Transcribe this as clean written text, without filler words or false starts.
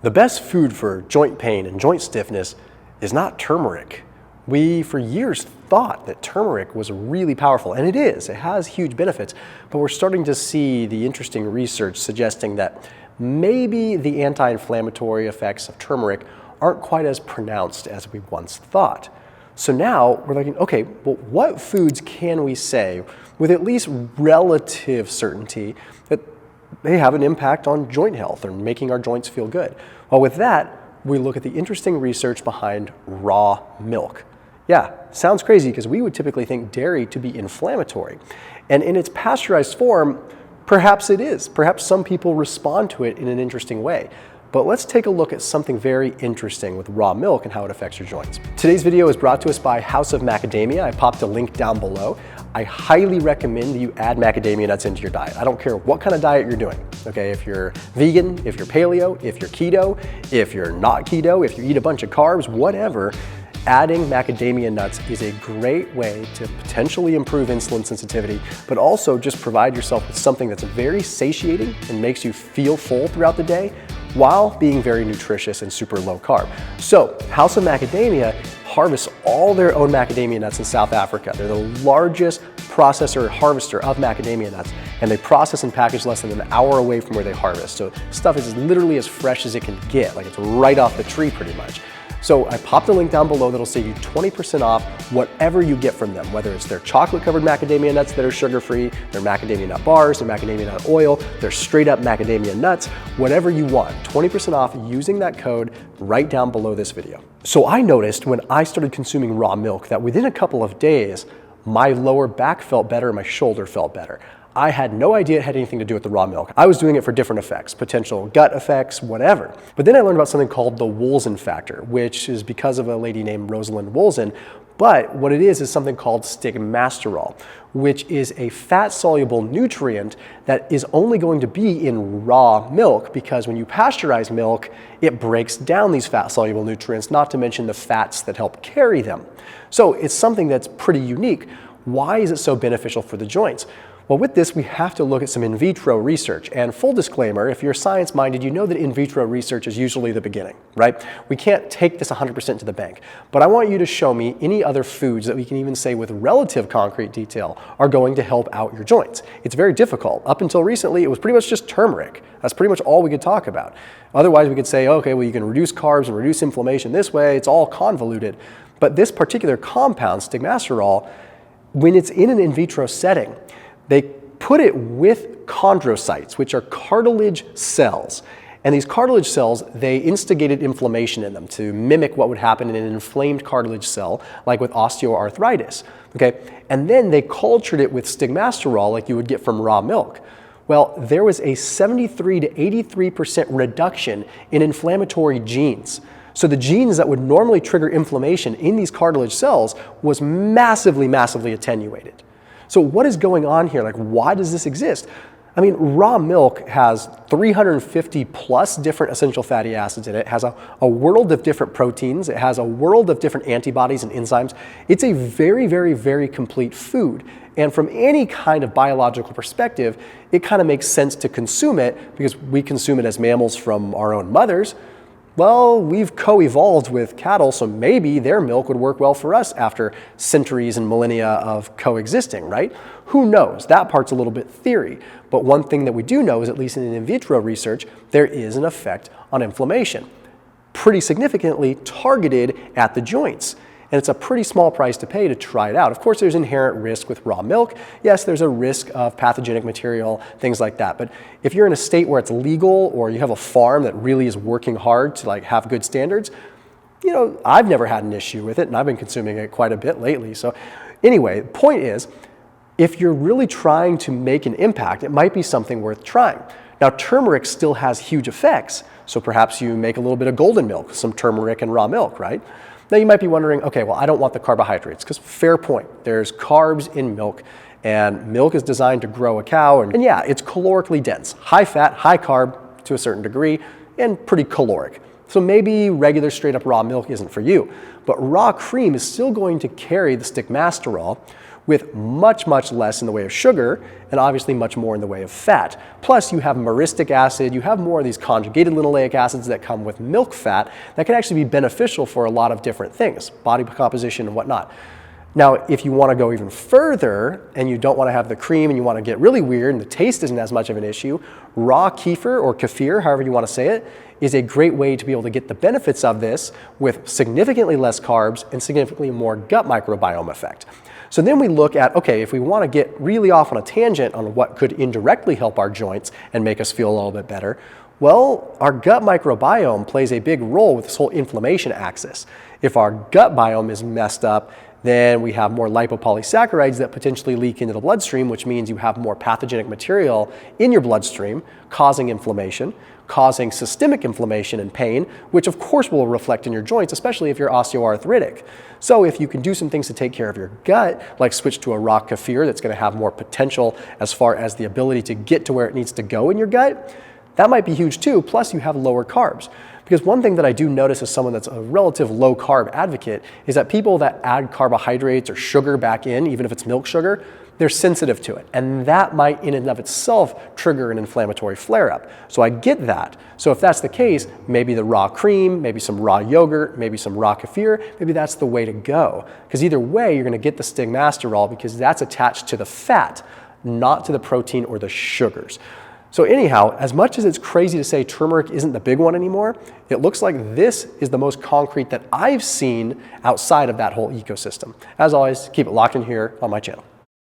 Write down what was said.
The best food for joint pain and joint stiffness is not turmeric. We, for years, thought that turmeric was really powerful, and it is. It has huge benefits, but we're starting to see the interesting research suggesting that maybe the anti-inflammatory effects of turmeric aren't quite as pronounced as we once thought. So now we're looking, okay, well, what foods can we say with at least relative certainty that they have an impact on joint health or making our joints feel good? Well, with that, we look at the interesting research behind raw milk. Yeah, sounds crazy because we would typically think dairy to be inflammatory. And in its pasteurized form, perhaps it is. Perhaps some people respond to it in an interesting way. But let's take a look at something very interesting with raw milk and how it affects your joints. Today's video is brought to us by House of Macadamia. I popped a link down below. I highly recommend that you add macadamia nuts into your diet. I don't care what kind of diet you're doing, okay? If you're vegan, if you're paleo, if you're keto, if you're not keto, if you eat a bunch of carbs, whatever, adding macadamia nuts is a great way to potentially improve insulin sensitivity, but also just provide yourself with something that's very satiating and makes you feel full throughout the day while being very nutritious and super low carb. So House of Macadamia harvests all their own macadamia nuts in South Africa. They're the largest processor harvester of macadamia nuts, and they process and package less than an hour away from where they harvest. So stuff is literally as fresh as it can get, like it's right off the tree pretty much. So I popped a link down below that'll save you 20% off whatever you get from them, whether it's their chocolate-covered macadamia nuts that are sugar-free, their macadamia nut bars, their macadamia nut oil, their straight-up macadamia nuts, whatever you want. 20% off using that code right down below this video. So I noticed when I started consuming raw milk that within a couple of days, my lower back felt better and my shoulder felt better. I had no idea it had anything to do with the raw milk. I was doing it for different effects, potential gut effects, whatever. But then I learned about something called the Wulzen Factor, which is because of a lady named Rosalind Wulzen. But what it is something called stigmasterol, which is a fat-soluble nutrient that is only going to be in raw milk because when you pasteurize milk, it breaks down these fat-soluble nutrients, not to mention the fats that help carry them. So it's something that's pretty unique. Why is it so beneficial for the joints? Well, with this, we have to look at some in vitro research. And full disclaimer, if you're science-minded, you know that in vitro research is usually the beginning, right? We can't take this 100% to the bank. But I want you to show me any other foods that we can even say with relative concrete detail are going to help out your joints. It's very difficult. Up until recently, it was pretty much just turmeric. That's pretty much all we could talk about. Otherwise, we could say, okay, well, you can reduce carbs and reduce inflammation this way. It's all convoluted. But this particular compound, stigmasterol, when it's in an in vitro setting, they put it with chondrocytes, which are cartilage cells. And these cartilage cells, they instigated inflammation in them to mimic what would happen in an inflamed cartilage cell, like with osteoarthritis. Okay? And then they cultured it with stigmasterol, like you would get from raw milk. Well, there was a 73 to 83% reduction in inflammatory genes. So the genes that would normally trigger inflammation in these cartilage cells was massively, massively attenuated. So what is going on here? Like, why does this exist? I mean, raw milk has 350 plus different essential fatty acids in it. It has a world of different proteins. It has a world of different antibodies and enzymes. It's a very, very, very complete food. And from any kind of biological perspective, it kind of makes sense to consume it because we consume it as mammals from our own mothers. Well, we've co-evolved with cattle, so maybe their milk would work well for us after centuries and millennia of coexisting, right? Who knows? That part's a little bit theory. But one thing that we do know is, at least in vitro research, there is an effect on inflammation, pretty significantly targeted at the joints. And it's a pretty small price to pay to try it out. Of course, there's inherent risk with raw milk. Yes, there's a risk of pathogenic material, things like that. But if you're in a state where it's legal or you have a farm that really is working hard to have good standards, you know, I've never had an issue with it and I've been consuming it quite a bit lately. So anyway, the point is, if you're really trying to make an impact, it might be something worth trying. Now, turmeric still has huge effects. So perhaps you make a little bit of golden milk, some turmeric and raw milk, right? Now you might be wondering, okay, well, I don't want the carbohydrates, because fair point. There's carbs in milk, and milk is designed to grow a cow, and yeah, it's calorically dense. High fat, high carb to a certain degree, and pretty caloric. So maybe regular straight up raw milk isn't for you, but raw cream is still going to carry the stigmasterol, with much, much less in the way of sugar and obviously much more in the way of fat. Plus you have myristic acid, you have more of these conjugated linoleic acids that come with milk fat that can actually be beneficial for a lot of different things, body composition and whatnot. Now, if you want to go even further and you don't want to have the cream and you want to get really weird and the taste isn't as much of an issue, raw kefir or kefir, however you want to say it, is a great way to be able to get the benefits of this with significantly less carbs and significantly more gut microbiome effect. So then we look at, okay, if we want to get really off on a tangent on what could indirectly help our joints and make us feel a little bit better, well, our gut microbiome plays a big role with this whole inflammation axis. If our gut biome is messed up, then we have more lipopolysaccharides that potentially leak into the bloodstream, which means you have more pathogenic material in your bloodstream, causing inflammation, causing systemic inflammation and pain, which of course will reflect in your joints, especially if you're osteoarthritic. So if you can do some things to take care of your gut, like switch to a raw kefir that's going to have more potential as far as the ability to get to where it needs to go in your gut, that might be huge too. Plus you have lower carbs. Because one thing that I do notice as someone that's a relative low carb advocate is that people that add carbohydrates or sugar back in, even if it's milk sugar, they're sensitive to it. And that might in and of itself trigger an inflammatory flare-up. So I get that. So if that's the case, maybe the raw cream, maybe some raw yogurt, maybe some raw kefir, maybe that's the way to go. Because either way, you're going to get the stigmasterol because that's attached to the fat, not to the protein or the sugars. So anyhow, as much as it's crazy to say turmeric isn't the big one anymore, it looks like this is the most concrete that I've seen outside of that whole ecosystem. As always, keep it locked in here on my channel.